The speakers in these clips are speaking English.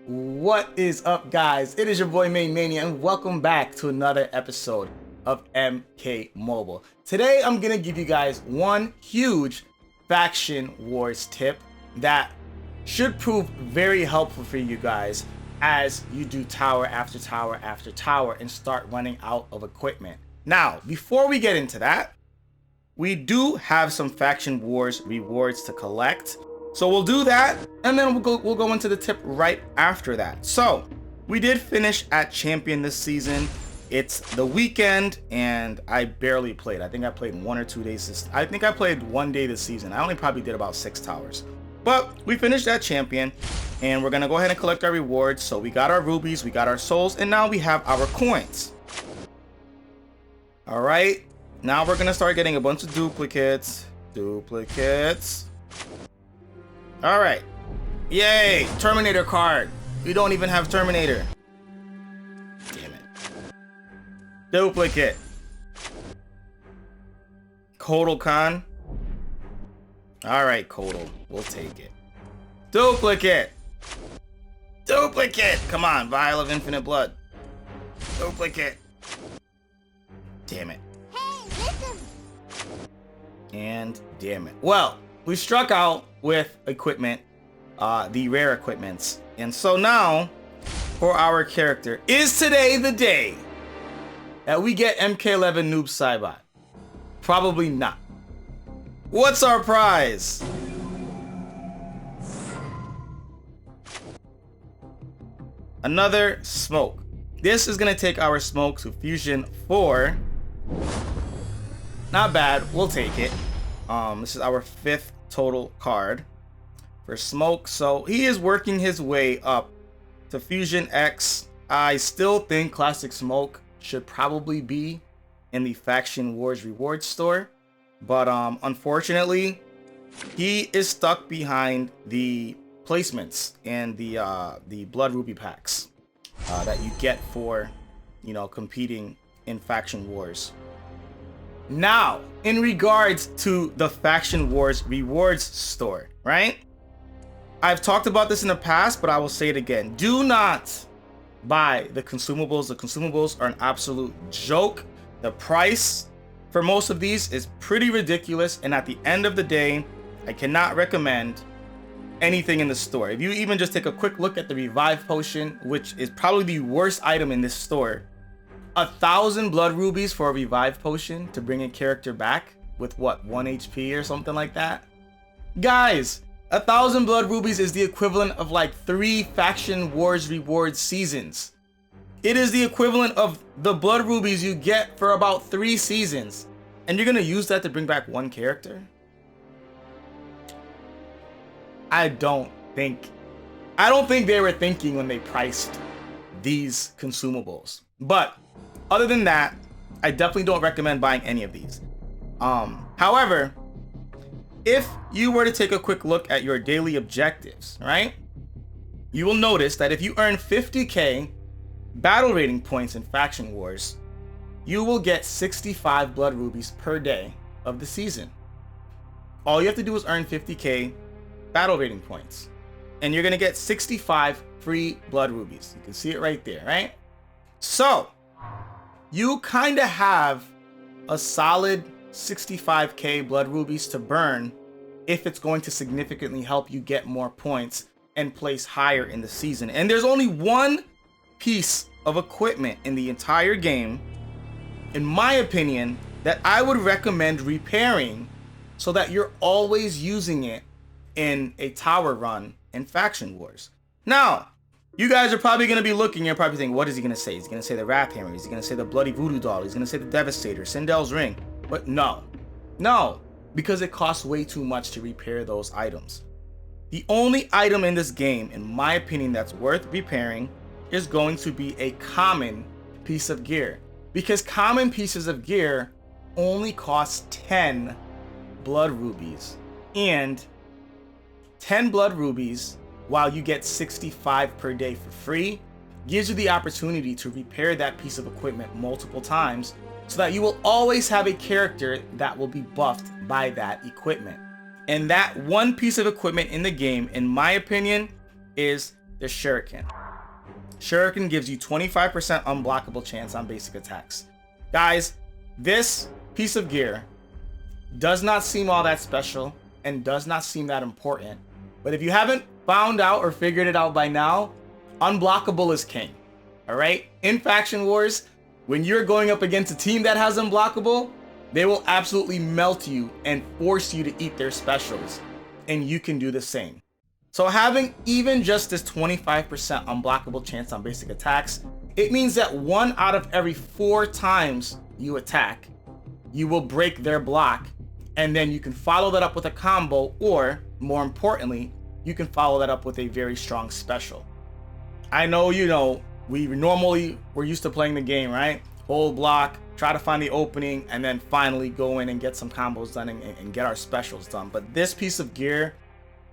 What is up, guys? It is your boy MaineMania, and welcome back to another episode of MK Mobile. Today, I'm gonna give you guys one huge faction wars tip that should prove very helpful for you guys as you do tower after tower after tower and start running out of equipment. Now, before we get into that, we do have some faction wars rewards to collect. So we'll do that, and then we'll go into the tip right after that. So we did finish at champion this season. It's the weekend, and I barely played. I think I played 1 or 2 days. I think I played 1 day this season. I only probably did about 6 towers. But we finished at champion, and we're gonna go ahead and collect our rewards. So we got our rubies, we got our souls, and now we have our coins. All right, now we're gonna start getting a bunch of duplicates. All right, yay, Terminator card. We don't even have Terminator. Damn it. Duplicate. Kotal Khan. All right, Kotal, we'll take it. Duplicate. Come on, Vial of Infinite Blood. Duplicate. Damn it. Hey, listen. And damn it. Well, we struck out with equipment, the rare equipments. And so now, for our character, is today the day that we get MK11 Noob Saibot? Probably not. What's our prize? Another smoke. This is gonna take our smoke to Fusion 4. Not bad, we'll take it. This is our 5th total card for smoke, so he is working his way up to Fusion X. I still think classic smoke should probably be in the faction wars reward store, but unfortunately he is stuck behind the placements and the blood ruby packs that you get for, you know, competing in faction wars. Now, in regards to the Faction Wars rewards store, right? I've talked about this in the past, but I will say it again. Do not buy the consumables. The consumables are an absolute joke. The price for most of these is pretty ridiculous, and at the end of the day, I cannot recommend anything in the store. If you even just take a quick look at the revive potion, which is probably the worst item in this store, 1,000 blood rubies for a revive potion to bring a character back with what, 1 HP or something like that? Guys, 1,000 blood rubies is the equivalent of like 3 faction wars reward seasons. It is the equivalent of the blood rubies you get for about 3 seasons, and you're gonna use that to bring back 1 character? I don't think they were thinking when they priced these consumables. But other than that, I definitely don't recommend buying any of these. However, if you were to take a quick look at your daily objectives, right? You will notice that if you earn 50k battle rating points in faction wars, you will get 65 blood rubies per day of the season. All you have to do is earn 50k battle rating points, and you're gonna get 65 free blood rubies. You can see it right there, right? So you kind of have a solid 65k blood rubies to burn if it's going to significantly help you get more points and place higher in the season. And there's only one piece of equipment in the entire game, in my opinion, that I would recommend repairing so that you're always using it in a tower run in faction wars. Now, you guys are probably going to be looking and probably thinking, what is he going to say? He's going to say the Wrath Hammer. He's going to say the Bloody Voodoo Doll. He's going to say the Devastator, Sindel's Ring. But no, because it costs way too much to repair those items. The only item in this game, in my opinion, that's worth repairing is going to be a common piece of gear. Because common pieces of gear only cost 10 blood rubies. And 10 blood rubies, while you get 65 per day for free, gives you the opportunity to repair that piece of equipment multiple times so that you will always have a character that will be buffed by that equipment. And that one piece of equipment in the game, in my opinion, is the shuriken. Shuriken gives you 25% unblockable chance on basic attacks. Guys, this piece of gear does not seem all that special and does not seem that important. But if you haven't found out or figured it out by now, unblockable is king. All right? In Faction Wars, when you're going up against a team that has unblockable, they will absolutely melt you and force you to eat their specials. And you can do the same. So having even just this 25% unblockable chance on basic attacks, it means that 1 out of every 4 times you attack, you will break their block. And then you can follow that up with a combo, or more importantly, you can follow that up with a very strong special. I know, we're used to playing the game, right? Hold block, try to find the opening, and then finally go in and get some combos done and get our specials done. But this piece of gear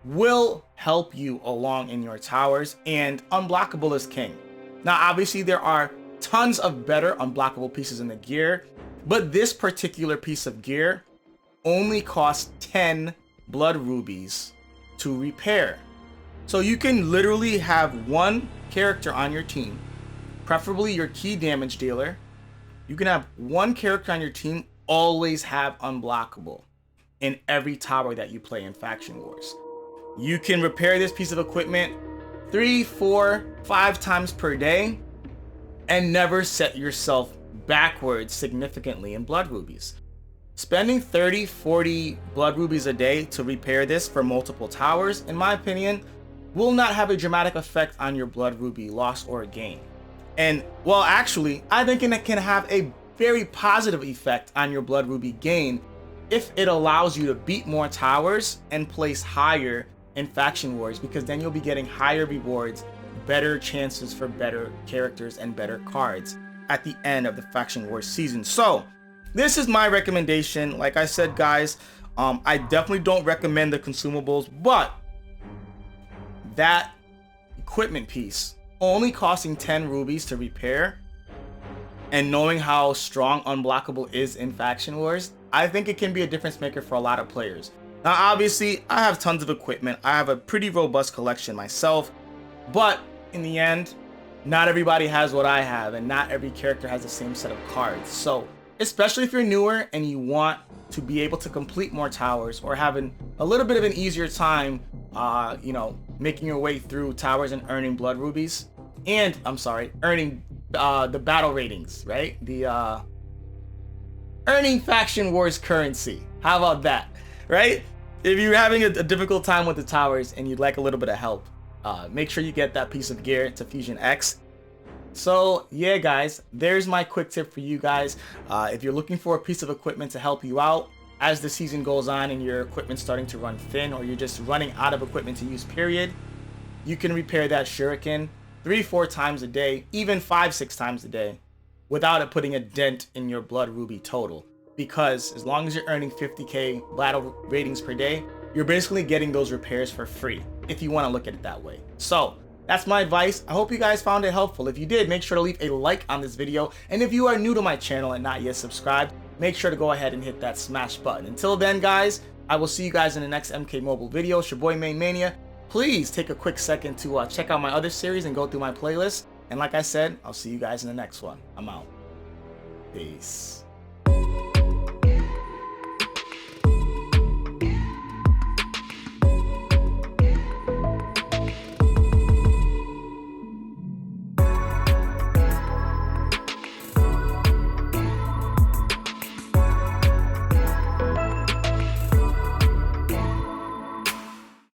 will help you along in your towers, and unblockable is king. Now, obviously, there are tons of better unblockable pieces in the gear, but this particular piece of gear only costs 10 blood rubies to repair. So you can literally have one character on your team, preferably your key damage dealer. You can have one character on your team always have unblockable in every tower that you play in Faction Wars. You can repair this piece of equipment 3, 4, 5 times per day and never set yourself backwards significantly in blood rubies. Spending 30, 40 blood rubies a day to repair this for multiple towers, in my opinion, will not have a dramatic effect on your blood ruby loss or gain. And, well, actually, I think it can have a very positive effect on your blood ruby gain if it allows you to beat more towers and place higher in Faction Wars, because then you'll be getting higher rewards, better chances for better characters and better cards at the end of the Faction Wars season. So, this is my recommendation. Like I said, guys, I definitely don't recommend the consumables, but that equipment piece only costing 10 rubies to repair, and knowing how strong unblockable is in Faction Wars, I think it can be a difference maker for a lot of players. Now, obviously, I have tons of equipment. I have a pretty robust collection myself, but in the end, not everybody has what I have, and not every character has the same set of cards. So, especially if you're newer and you want to be able to complete more towers, or having a little bit of an easier time, making your way through towers and earning blood rubies, and earning the battle ratings, right? The earning Faction Wars currency. How about that, right? If you're having a difficult time with the towers and you'd like a little bit of help, make sure you get that piece of gear to Fusion X. So yeah, guys, there's my quick tip for you guys. If you're looking for a piece of equipment to help you out as the season goes on and your equipment's starting to run thin, or you're just running out of equipment to use, period, you can repair that Shuriken 3-4 times a day, even 5-6 times a day, without it putting a dent in your blood ruby total. Because as long as you're earning 50k battle ratings per day, you're basically getting those repairs for free, if you want to look at it that way. So that's my advice. I hope you guys found it helpful. If you did, make sure to leave a like on this video. And if you are new to my channel and not yet subscribed, make sure to go ahead and hit that smash button. Until then, guys, I will see you guys in the next MK Mobile video. It's your boy MaineMania. Please take a quick second to check out my other series and go through my playlist. And like I said, I'll see you guys in the next one. I'm out. Peace.